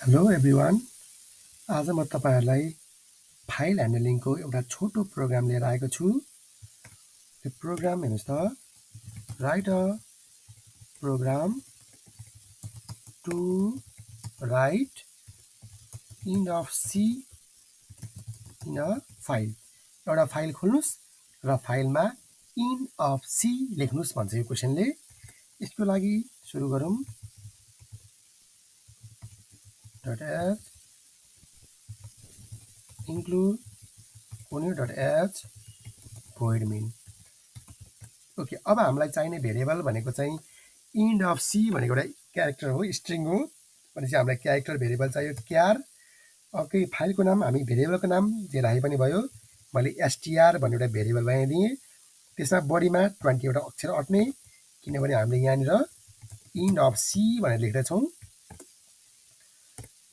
Hello everyone. आज म तपाईहरुलाई फाइल ह्यान्डलिङको एउटा छोटो प्रोग्राम लिएर आएको छु। यो प्रोग्राम हेर्नुस् त, write a program to write end of C in a file. एउटा फाइल खोल्नुस् र फाइलमा इन्ड अफ सी लेख्नुस् भन्छ यो क्वेशनले। यसको लागि सुरु गरौँ। .h include .h void main। Okay, अब हामीलाई चाहिने भेरिएबल भनेको चाहिँ इन्ड अफ सी भनेको एउटा क्यारेक्टर हो, स्ट्रिङ हो। भनेपछि हामीलाई क्यारेक्टर भेरिएबल चाहियो क्यार। ओके, फाइलको नाम हामी भेरिएबलको नाम जे राखे पनि भयो। मैले एसटीआर भन्ने एउटा भेरिएबल बनाइदिएँ। त्यसमा बडीमा 20 वटा अक्षर अट्ने, किनभने हामीले यहाँनिर इन्ड अफ सी भनेर लेख्दैछौँ।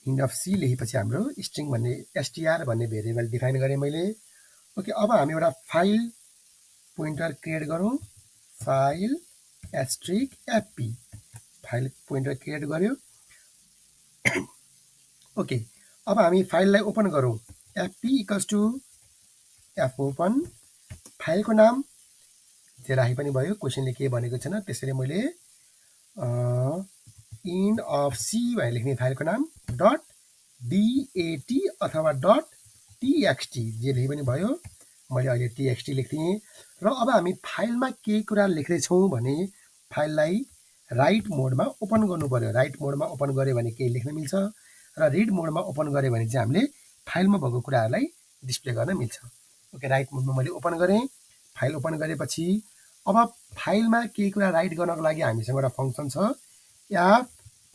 इन्ड अफ सी लेखेपछि हाम्रो स्ट्रिङ भन्ने एसटीआर भन्ने भेरिएबल डिफाइन गरेँ मैले। ओके, अब हामी एउटा फाइल पोइन्टर क्रिएट गरौँ। File asterisk FP file pointer create गर्यो। ओके, अब हामी फाइललाई ओपन गरौँ। FP equals to F open. फाइलको नाम जे राखे पनि भयो, क्वेशनले के भनेको छैन, त्यसैले मैले इन्ड अफ सी भनेर लेख्ने फाइलको नाम .dat अथवा .txt जे लेखे पनि भयो। मैले अहिले txt लेख्दिएँ। र अब हामी फाइलमा केही कुरा लेख्दैछौँ भने फाइललाई राइट मोडमा ओपन गर्नु पर्यो। राइट मोडमा ओपन गऱ्यो भने केही लेख्न मिल्छ, र रिड मोडमा ओपन गऱ्यो भने चाहिँ हामीले फाइलमा भएको कुराहरूलाई डिस्प्ले गर्न मिल्छ। ओके, राइट मोडमा मैले ओपन गरेँ। फाइल ओपन गरेपछि अब फाइलमा केही कुरा राइट गर्नको लागि हामीसँग एउटा फङ्सन छ, एफ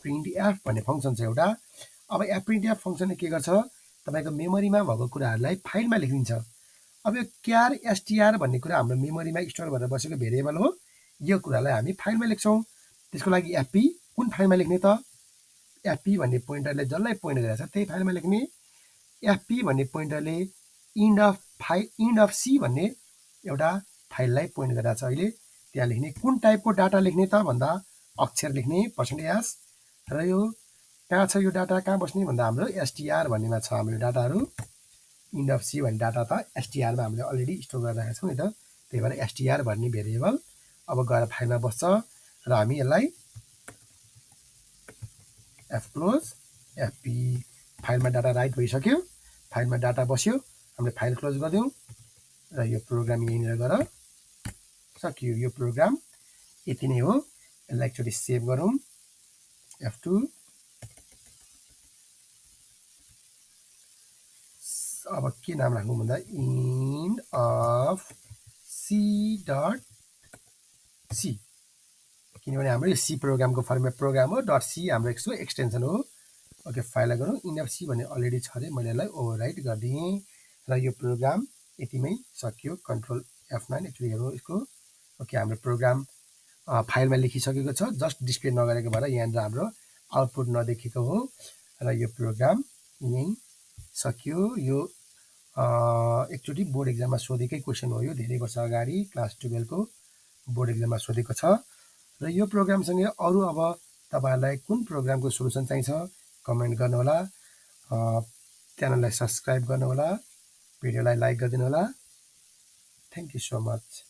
प्रिन्ट एफ भन्ने फङ्सन छ एउटा। अब एफ प्रिन्ट एफ फङ्सनले के गर्छ, तपाईँको मेमोरीमा भएको कुराहरूलाई फाइलमा लेखिदिन्छ। अब यो क्यार एसटीआर भन्ने कुरा हाम्रो मेमोरीमा स्टोर भएर बसेको भेरिएबल हो। यो कुरालाई हामी फाइलमा लेख्छौँ। त्यसको लागि एफपी कुन फाइलमा लेख्ने त? एफपी भन्ने पोइन्टरले जसलाई पोइन्ट गरेको छ त्यही फाइलमा लेख्ने। एफपी भन्ने पोइन्टरले इन्ड अफ सी भन्ने एउटा फाइललाई पोइन्ट गरेको छ। अहिले त्यहाँ लेख्ने। कुन टाइपको डाटा लेख्ने त भन्दा अक्षर लेख्ने %s। र यो कहाँ छ, यो डाटा कहाँ बस्ने भन्दा हाम्रो एसटीआर भन्नेमा छ हाम्रो डाटाहरू। इन्ड अफ सी भन्ने डाटा त एसटीआरमा हामीले अलरेडी स्टोर गरेर राखेका छौँ नि त। त्यही भएर एसटीआर भन्ने भेरिएबल अब गएर फाइलमा बस्छ र हामी यसलाई एफ क्लोज एफपी। फाइलमा डाटा राइट भइसक्यो, फाइलमा डाटा बस्यो, हामीले फाइल क्लोज गरिदिउँ र यो प्रोग्राम यहीँनिर गएर सकियो। यो प्रोग्राम यति नै हो। यसलाई एकचोटि सेभ गरौँ, F2। अब के नाम राख्नु भन्दा end of C dot C, किनभने हाम्रो यो सी प्रोग्रामको फर्मेट प्रोग्राम हो। .c हाम्रो यसको एक्सटेन्सन हो। ओके, फाइललाई गरौँ। इन्ड अफ सी भन्ने अलरेडी छ अरे, मैले यसलाई ओभरराइट गरिदिएँ र यो प्रोग्राम यतिमै सकियो। कन्ट्रोल F9 एक्चुअली हेरौँ यसको। ओके, हाम्रो प्रोग्राम फाइलमा लेखिसकेको छ, जस्ट डिस्प्ले नगरेको भएर यहाँनिर हाम्रो आउटपुट नदेखेको हो। र यो प्रोग्राम यहीँ सकियो। यो एकचोटि बोर्ड एक्जाममा सोधेकै क्वेसन हो। यो धेरै वर्ष अगाडि क्लास 12 को बोर्ड एक्जाममा सोधेको छ। र यो प्रोग्रामसँगै अरू अब तपाईँहरूलाई कुन प्रोग्रामको सोलुसन चाहिन्छ कमेन्ट गर्नुहोला। च्यानललाई सब्सक्राइब गर्नुहोला, भिडियोलाई लाइक गरिदिनु होला। Thank you so much.